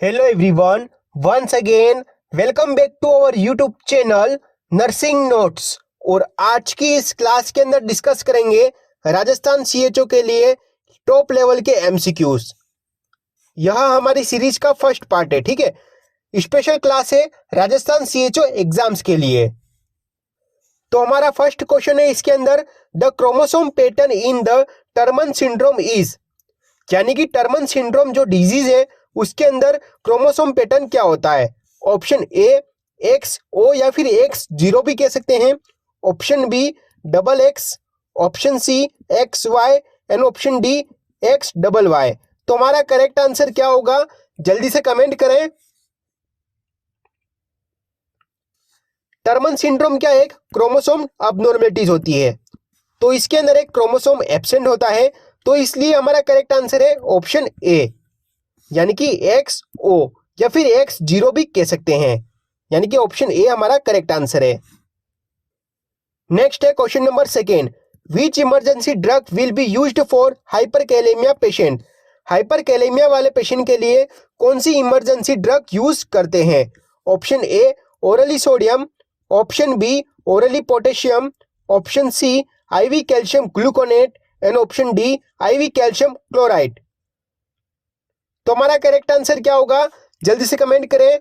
Hello everyone, once again welcome back to our YouTube channel nursing notes. और आज की इस क्लास के अंदर डिस्कस करेंगे राजस्थान सीएचओ के लिए टॉप लेवल के एमसीक्यूज। यह हमारी सीरीज का फर्स्ट पार्ट है, ठीक है। स्पेशल क्लास है राजस्थान सीएचओ एग्जाम्स के लिए। तो हमारा फर्स्ट क्वेश्चन है इसके अंदर, the chromosome pattern in the Terman syndrome is, यानी कि टर्मन सिंड्रोम जो डिजीज है उसके अंदर क्रोमोसोम पैटर्न क्या होता है। ऑप्शन ए एक्स ओ या फिर एक्स जीरो भी कह सकते हैं, option B double X, option C X Y and option D X double Y. तो हमारा करेक्ट आंसर क्या होगा, जल्दी से कमेंट करें। टर्मन सिंड्रोम क्या है, एक क्रोमोसोम अबनॉर्मेलिटीज होती है, तो इसके अंदर एक क्रोमोसोम एब्सेंट होता है, तो इसलिए हमारा करेक्ट आंसर है ऑप्शन ए, यानी कि एक्स ओ या फिर एक्स जीरो भी कह सकते हैं, यानी कि ऑप्शन ए हमारा करेक्ट आंसर है। नेक्स्ट है question number second, which emergency drug will be used for hyperkalaemia patient. Hyperkalaemia वाले पेशेंट के लिए कौन सी इमरजेंसी ड्रग यूज करते हैं। Option A orally sodium, option B orally potassium, option C IV calcium gluconate and option D IV calcium chloride. तो हमारा correct answer क्या होगा, जल्दी से कमेंट करें।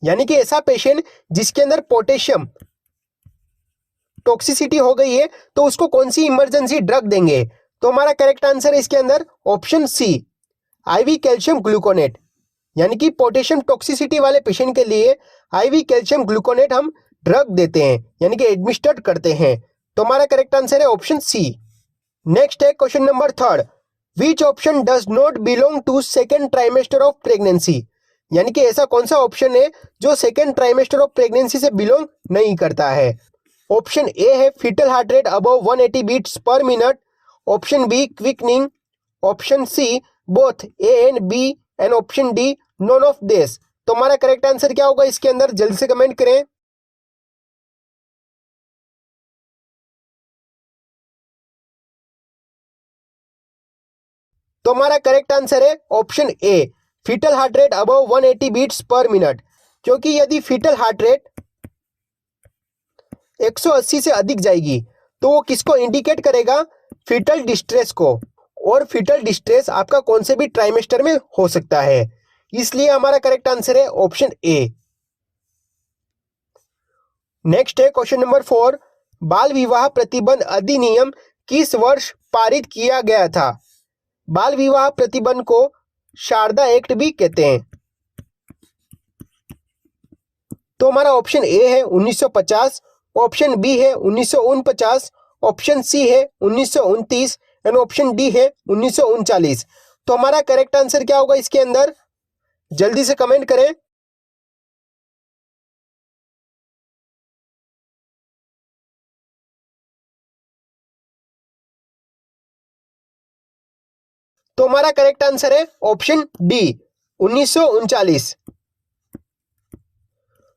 यानी कि ऐसा पेशेंट जिसके अंदर पोटेशियम टॉक्सिसिटी हो गई है, तो उसको कौन सी इमरजेंसी ड्रग देंगे। तो हमारा करेक्ट आंसर है इसके अंदर option C IV calcium gluconate, यानी कि पोटेशियम टॉक्सिसिटी वाले पेशेंट के लिए आईवी कैल्शियम ग्लूकोनेट हम ड्रग देते हैं, यानी कि एडमिनिस्टर्ड करते हैं। तो हमारा करेक्ट आंसर है ऑप्शन सी। नेक्स्ट है question number third, which option does not belong to second trimester of pregnancy. यानी कि ऐसा कौन सा ऑप्शन है जो सेकेंड ट्राइमेस्टर ऑफ प्रेगनेंसी से बिलोंग नहीं करता है। ऑप्शन ए है fetal heart rate above 180 beats per minute, option B quickening, option C both A and B and option D none of this. तो हमारा करेक्ट आंसर क्या होगा इसके अंदर, जल्दी से कमेंट करें। तो हमारा करेक्ट आंसर है option A fetal heart rate above 180 beats per minute, क्योंकि यदि फीटल हार्ट रेट 180 से अधिक जाएगी तो वो किसको इंडिकेट करेगा, फीटल डिस्ट्रेस को, और फीटल डिस्ट्रेस आपका कौन से भी ट्राइमेस्टर में हो सकता है, इसलिए हमारा करेक्ट आंसर है ऑप्शन ए। नेक्स्ट है क्वेश्चन नंबर 4, बाल विवाह प्रतिबंध अधिनियम किस वर्ष पारित किया गया था। बाल विवाह प्रतिबंध को शारदा एक्ट भी कहते हैं। तो हमारा ऑप्शन ए है 1950, ऑप्शन बी है 1949, ऑप्शन सी है 1929 एंड ऑप्शन डी है 1939। तो हमारा करेक्ट आंसर क्या होगा इसके अंदर, जल्दी से कमेंट करें। तो हमारा करेक्ट आंसर है ऑप्शन डी 1939।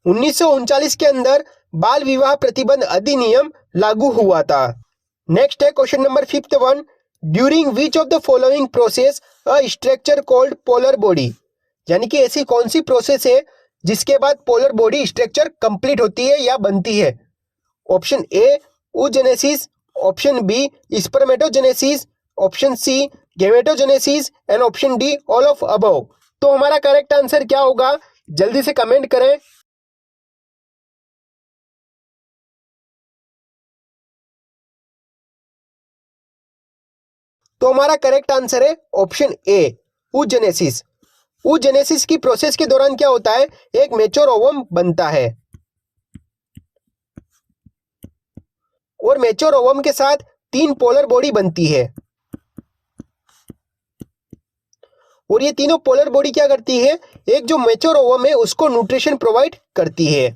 1939 के अंदर बाल विवाह प्रतिबंध अधिनियम लागू हुआ था। नेक्स्ट है question number 5th, during which of the following process a structure called polar body. यानी कि ऐसी कौन सी प्रोसेस है जिसके बाद पोलर बॉडी स्ट्रक्चर कंप्लीट होती है या बनती है। Option A oogenesis, option B spermatogenesis, option C gametogenesis and option D all of above. तो हमारा करेक्ट आंसर क्या होगा, जल्दी से कमेंट करें। तो हमारा करेक्ट आंसर है ऑप्शन ए oogenesis। oogenesis की प्रोसेस के दौरान क्या होता है, एक मैच्योर ओवम बनता है, और मैच्योर ओवम के साथ 3 पोलर बॉडी बनती है, और ये तीनों पोलर बॉडी क्या करती है, एक जो मैच्योर ओवम है उसको न्यूट्रिशन प्रोवाइड करती है।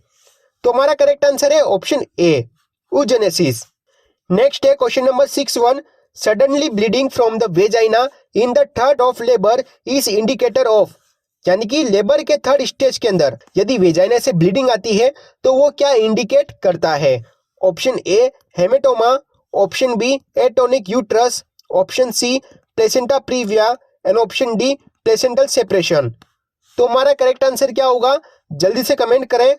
तो हमारा करेक्ट आंसर है ऑप्शन ए oogenesis। नेक्स्ट है question number 6, suddenly bleeding from the vagina in the third of labour is indicator of. यानी कि लेबर के थर्ड स्टेज के अंदर यदि वेजाइना से ब्लीडिंग आती है तो वो क्या इंडिकेट करता है? Option A haematoma, option B atonic uterus, option C placenta previa and option D placental separation. तो हमारा करेक्ट आंसर क्या होगा? जल्दी से कमेंट करें।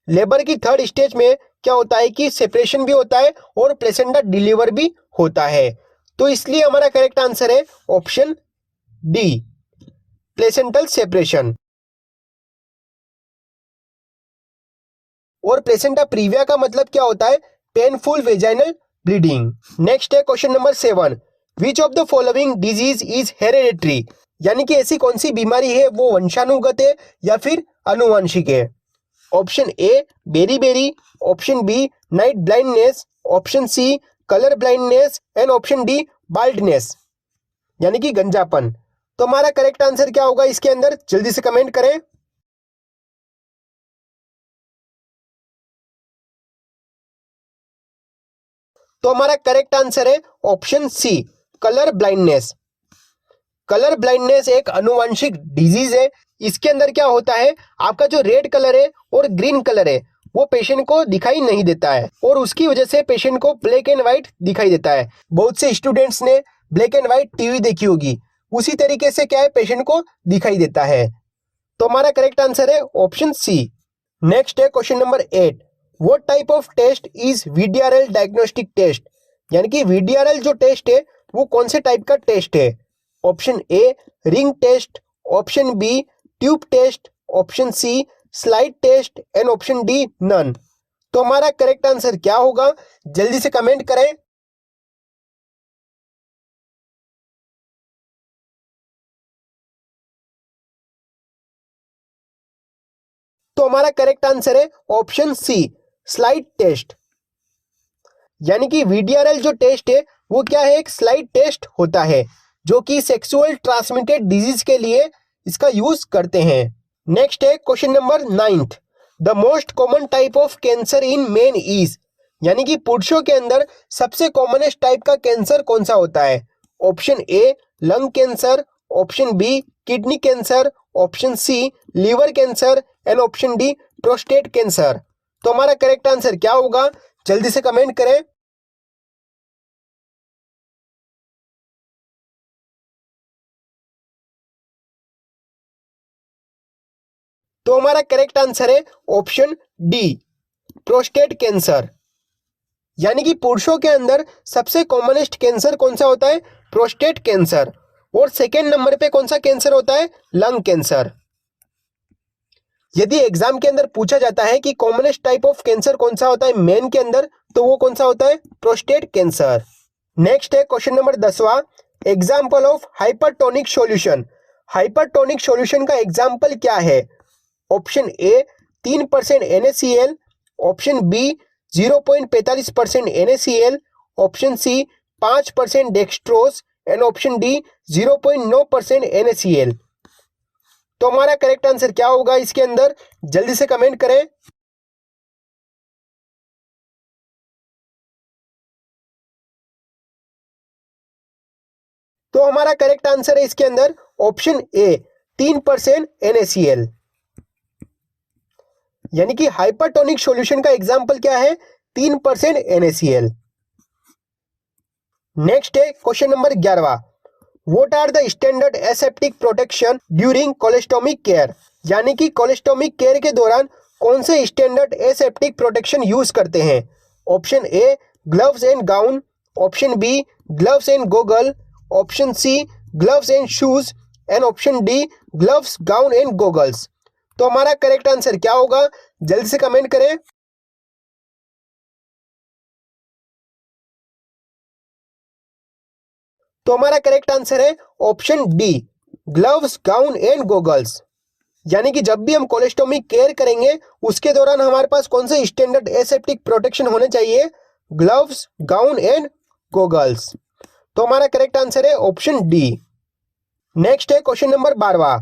लेबर की थर्ड स्टेज में क्या होता है कि सेपरेशन भी होता है और प्लेसेंटा डिलीवर भी होता है। तो इसलिए हमारा करेक्ट आंसर है ऑप्शन डी प्लेसेंटल सेपरेशन। और प्लेसेंटा प्रीविया का मतलब क्या होता है? Painful vaginal bleeding. नेक्स्ट है question number 7, which of the following disease is hereditary? यानी कि ऐसी कौन सी बीमारी है वो वंशानुगत है या फिर आनुवंशिक है? Option A berry, option B night blindness, option C colour blindness and option D baldness, यानी कि गंजापन। तो हमारा करेक्ट आंसर क्या होगा इसके अंदर? जल्दी से कमेंट करें। तो हमारा करेक्ट आंसर है option C colour blindness. Colour blindness एक आनुवंशिक डिजीज है। इसके अंदर क्या होता है, आपका जो रेड कलर है और ग्रीन कलर है वो पेशेंट को दिखाई नहीं देता है और उसकी वजह से पेशेंट को ब्लैक एंड व्हाइट दिखाई देता है। बहुत से स्टूडेंट्स ने ब्लैक एंड व्हाइट टीवी देखी होगी, उसी तरीके से क्या है पेशेंट को दिखाई देता है। तो हमारा करेक्ट आंसर है ऑप्शन सी। नेक्स्ट है question number 8, what type of test is VDRL diagnostic test? यानी कि वीडीआरएल जो टेस्ट है वो कौन से टाइप का टेस्ट है? Option A ring test, option B tube test, option C slide test and option D none. तो हमारा करेक्ट आंसर क्या होगा? जल्दी से कमेंट करें। तो हमारा करेक्ट आंसर है ऑप्शन सी स्लाइड टेस्ट। यानी कि वीडीआरएल जो टेस्ट है वो क्या है? एक स्लाइड टेस्ट होता है जो कि सेक्सुअल ट्रांसमिटेड डिजीज के लिए इसका यूज करते हैं। नेक्स्ट है question number 9, the most common type of cancer in main is? यानी कि पुरुषों के अंदर सबसे कॉमनेस्ट टाइप का कैंसर कौन सा होता है? Option A lung cancer, option B kidney cancer, option C liver cancer and option D prostate cancer. तो हमारा करेक्ट आंसर क्या होगा? जल्दी से कमेंट करें। तो हमारा करेक्ट आंसर है ऑप्शन डी प्रोस्टेट कैंसर। यानी कि पुरुषों के अंदर सबसे कॉमनेस्ट कैंसर कौन सा होता है? Prostate cancer. और सेकेंड नंबर पे कौन सा कैंसर होता है? Lung cancer. यदि एग्जाम के अंदर पूछा जाता है कि कॉमनेस्ट टाइप ऑफ कैंसर कौन सा होता है मेन के अंदर, तो वो कौन सा होता है? Prostate cancer. नेक्स्ट है क्वेश्चन नंबर 10वां, example of hypertonic solution. Hypertonic solution का एग्जाम्पल क्या है? Option A 3% NaCl, option B 0.45% NaCl, option C 5% dextrose and option D 0.9% NaCl। तो हमारा करेक्ट आंसर क्या होगा इसके अंदर? जल्दी से कमेंट करें। तो हमारा करेक्ट आंसर है इसके अंदर ऑप्शन ए 3% NaCl। यानी कि हाइपरटोनिक सॉल्यूशन का एग्जाम्पल क्या है? 3% NaCl। नेक्स्ट है क्वेश्चन नंबर 11वां, what are the standard aseptic protection during colostomy care? यानी कि कोलेस्टोमिक केयर के दौरान कौन से स्टैंडर्ड एसेप्टिक प्रोटेक्शन यूज करते हैं? Option A gloves and gown, option B gloves and goggle, option C gloves and shoes and option D gloves gown and goggles. तो हमारा करेक्ट आंसर क्या होगा? जल्दी से कमेंट करें। तो हमारा करेक्ट आंसर है option D gloves gown and goggles. यानी कि जब भी हम कोलेस्टोमी केयर करेंगे उसके दौरान हमारे पास कौन से स्टैंडर्ड एसेप्टिक प्रोटेक्शन होने चाहिए? Gloves gown and goggles. तो हमारा करेक्ट आंसर है ऑप्शन डी। नेक्स्ट है क्वेश्चन नंबर 12वां,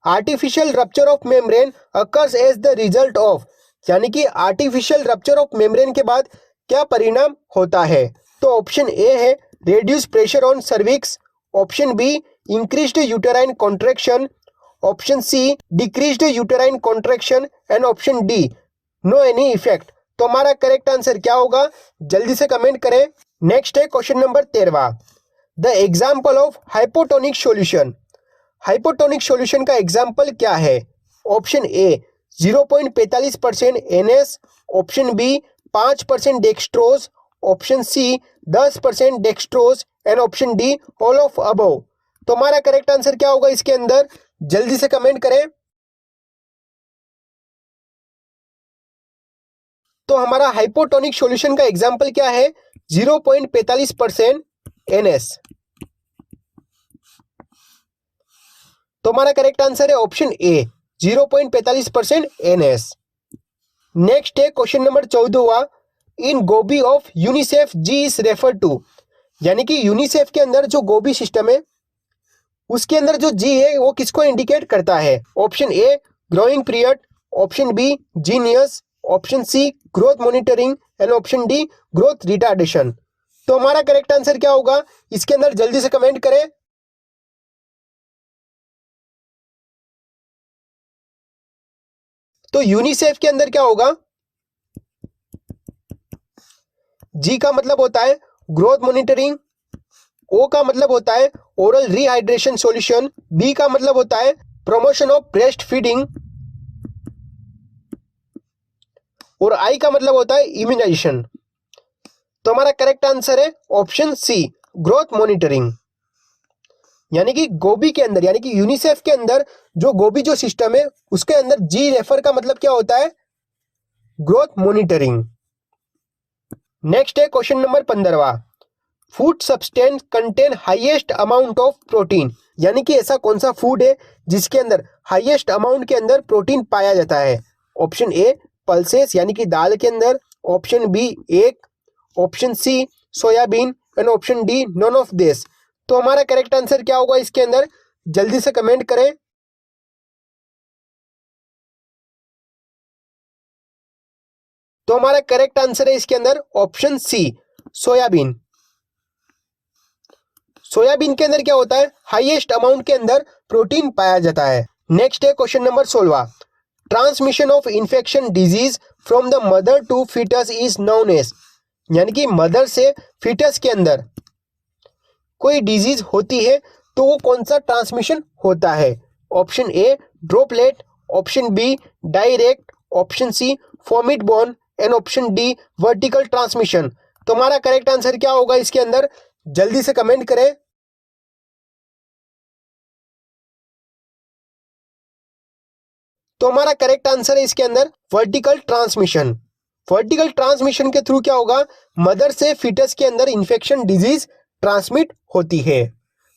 artificial rupture of membrane occurs as the result of? यानी कि आर्टिफिशियल रप्चर ऑफ मेम्ब्रेन के बाद क्या परिणाम होता है? तो ऑप्शन ए है reduce pressure on cervix, option B increased uterine contraction, option C decreased uterine contraction and option D no any effect. तो हमारा करेक्ट आंसर क्या होगा, जल्दी से कमेंट करें। नेक्स्ट है question number 13। The example of hypotonic solution. Hypotonic solution का example क्या है? Option A 0.45% NS, option B 5% dextrose, option C 10% dextrose and option D all of above. तो हमारा करेक्ट आंसर क्या होगा इसके अंदर, जल्दी से कमेंट करें। तो हमारा हाइपोटोनिक सॉल्यूशन का एग्जाम्पल क्या है? 0.45% NS। तो हमारा करेक्ट आंसर है ऑप्शन ए 0.45% NS। नेक्स्ट है question number 14। In GOBI of UNICEF G is refer to. यानी कि यूनिसेफ के अंदर जो गोबी सिस्टम है उसके अंदर जो जी है वो किसको इंडिकेट करता है? Option A growing period, option B genius, option C growth monitoring and option D growth retardation. तो हमारा करेक्ट आंसर क्या होगा इसके अंदर, जल्दी से कमेंट करें। तो यूनिसेफ के अंदर क्या होगा? जी का मतलब होता है ग्रोथ मॉनिटरिंग, ओ का मतलब होता है ओरल रिहाइड्रेशन सॉल्यूशन, बी का मतलब होता है प्रमोशन ऑफ ब्रेस्ट फीडिंग और आई का मतलब होता है इम्यूनाइजेशन। तो हमारा करेक्ट आंसर है ऑप्शन सी ग्रोथ मॉनिटरिंग। यानी कि गोबी के अंदर, यानी कि यूनिसेफ के अंदर जो गोबी जो सिस्टम है उसके अंदर जी रेफर का मतलब क्या होता है? Growth monitoring. नेक्स्ट है question number 15। Food substance contain highest amount of protein. यानी कि ऐसा कौन सा फूड है जिसके अंदर हाईएस्ट अमाउंट के अंदर प्रोटीन पाया जाता है? ऑप्शन ए पल्सेस यानी कि दाल के अंदर, option B egg, option C soybean and option D none of this. तो हमारा करेक्ट आंसर क्या होगा इसके अंदर, जल्दी से कमेंट करें। तो हमारा करेक्ट आंसर है इसके अंदर ऑप्शन सी सोयाबीन। सोयाबीन के अंदर क्या होता है? हाईएस्ट अमाउंट के अंदर प्रोटीन पाया जाता है। नेक्स्ट है question number 16। Transmission of infection disease from the mother to fetus is known as. यानी कि मदर से फीटस के अंदर कोई डिजीज होती है तो वो कौन सा ट्रांसमिशन होता है? Option A droplet, option B direct, option C fomite borne and option D vertical transmission. तो हमारा करेक्ट आंसर क्या होगा इसके अंदर, जल्दी से कमेंट करें। तो हमारा करेक्ट आंसर है इसके अंदर वर्टिकल ट्रांसमिशन। वर्टिकल ट्रांसमिशन के थ्रू क्या होगा? मदर से फीटस के अंदर इंफेक्शन डिजीज ट्रांसमिट होती है।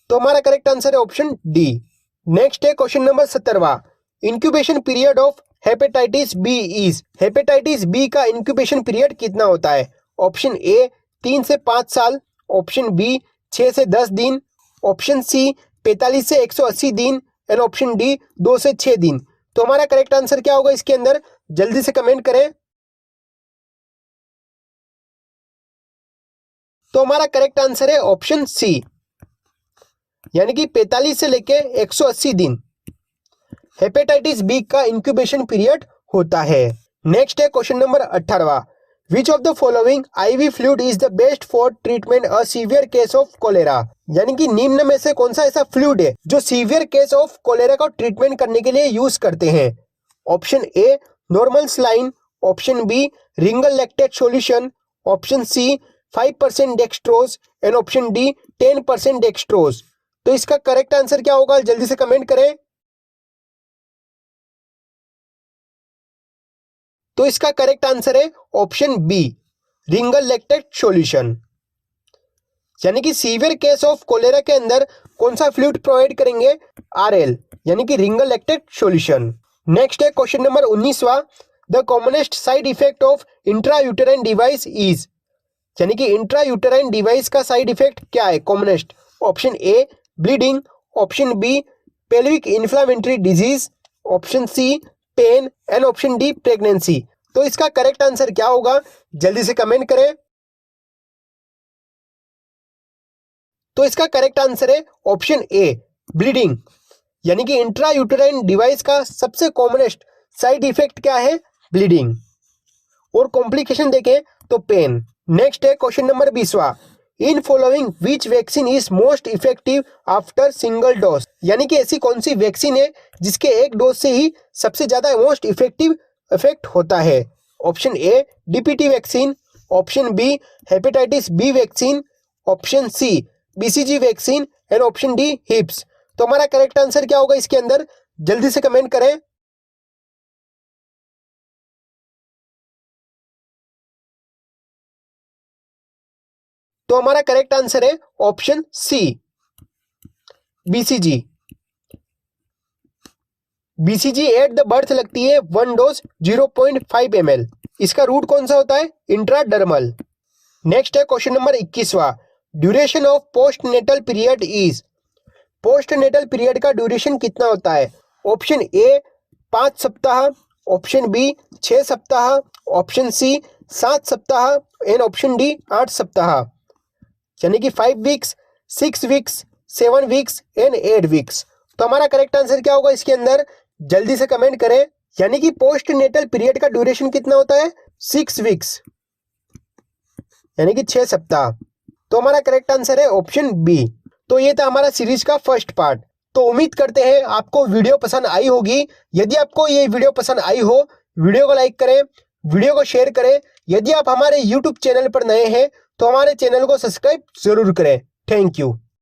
तो हमारा करेक्ट आंसर है ऑप्शन डी। नेक्स्ट है question number 17। Incubation period of hepatitis B is. Hepatitis B का इंक्यूबेशन पीरियड कितना होता है? ऑप्शन ए 3 से 5 साल, ऑप्शन बी 6 से 10 दिन, ऑप्शन सी 45 से 180 दिन एंड ऑप्शन डी 2 से 6 दिन। तो हमारा करेक्ट आंसर क्या होगा इसके अंदर, जल्दी से कमेंट करें। तो हमारा करेक्ट आंसर है ऑप्शन सी, यानी कि 45 से लेके 180 दिन हेपेटाइटिस बी का इंक्यूबेशन पीरियड होता है। नेक्स्ट है question number 18। Which of the following IV fluid is the best for treatment a severe case of cholera. यानी कि निम्न में से कौन सा ऐसा फ्लूइड है जो सीवियर केस ऑफ कोलेरा का ट्रीटमेंट करने के लिए यूज करते हैं? Option A normal saline, option B Ringer lactate solution, option C 5% dextrose and option D 10% dextrose. तो इसका करेक्ट आंसर क्या होगा, जल्दी से कमेंट करें। तो इसका करेक्ट आंसर है option B Ringer lactate solution. यानी कि सीवियर केस ऑफ कोलेरा के अंदर कौन सा फ्लूइड प्रोवाइड करेंगे? आरएल यानी कि रिंगल लैक्टेट सॉल्यूशन। नेक्स्ट है क्वेश्चन नंबर 19वां। The commonest side effect of intrauterine device is. यानी कि इंट्रायूटेराइन डिवाइस का साइड इफेक्ट क्या है commonest? Option A bleeding, option B pelvic inflammatory disease, option C pain and option D pregnancy. तो इसका correct answer क्या होगा, जल्दी से कमेंट करें। तो इसका करेक्ट आंसर है ऑप्शन ए ब्लीडिंग। यानी कि इंट्रा यूटेराइन डिवाइस का सबसे कॉमनेस्ट साइड इफेक्ट क्या है? ब्लीडिंग। और कॉम्प्लिकेशन देखें तो पेन। नेक्स्ट है क्वेश्चन नंबर 20वां, in following which vaccine is most effective after single dose, यानी कि ऐसी कौन सी वैक्सीन है जिसके एक डोज से ही सबसे ज्यादा मोस्ट इफेक्टिव इफेक्ट होता है? Option A DPT vaccine, option B hepatitis B vaccine, option C BCG vaccine and option D hips. तो हमारा करेक्ट आंसर क्या होगा इसके अंदर? जल्दी से कमेंट करें। तो हमारा करेक्ट आंसर है option C BCG. BCG at the birth लगती है 1 डोज 0.5 ml। इसका रूट कौन सा होता है? इंट्राडर्मल। नेक्स्ट है क्वेश्चन नंबर 21वां, duration of post natal period is, post natal period का ड्यूरेशन कितना होता है? ऑप्शन ए 5 सप्ताह, ऑप्शन बी 6 सप्ताह, ऑप्शन सी 7 सप्ताह एंड ऑप्शन डी 8 सप्ताह। यानी कि 5 weeks, 6 weeks, 7 weeks and 8 weeks. तो हमारा करेक्ट आंसर क्या होगा इसके अंदर? जल्दी से कमेंट करें। यानी कि पोस्ट नेटल पीरियड का ड्यूरेशन कितना होता है? 6 वीक्स, यानी कि 6 सप्ताह। तो हमारा करेक्ट आंसर है ऑप्शन बी। तो ये था हमारा सीरीज का फर्स्ट पार्ट। तो उम्मीद करते हैं आपको वीडियो पसंद आई होगी। यदि आपको ये वीडियो पसंद आई हो, वीडियो को लाइक करें, वीडियो को शेयर करें। यदि आप हमारे यूट्यूब चैनल पर नए हैं तो हमारे चैनल को सब्सक्राइब जरूर करें। Thank you.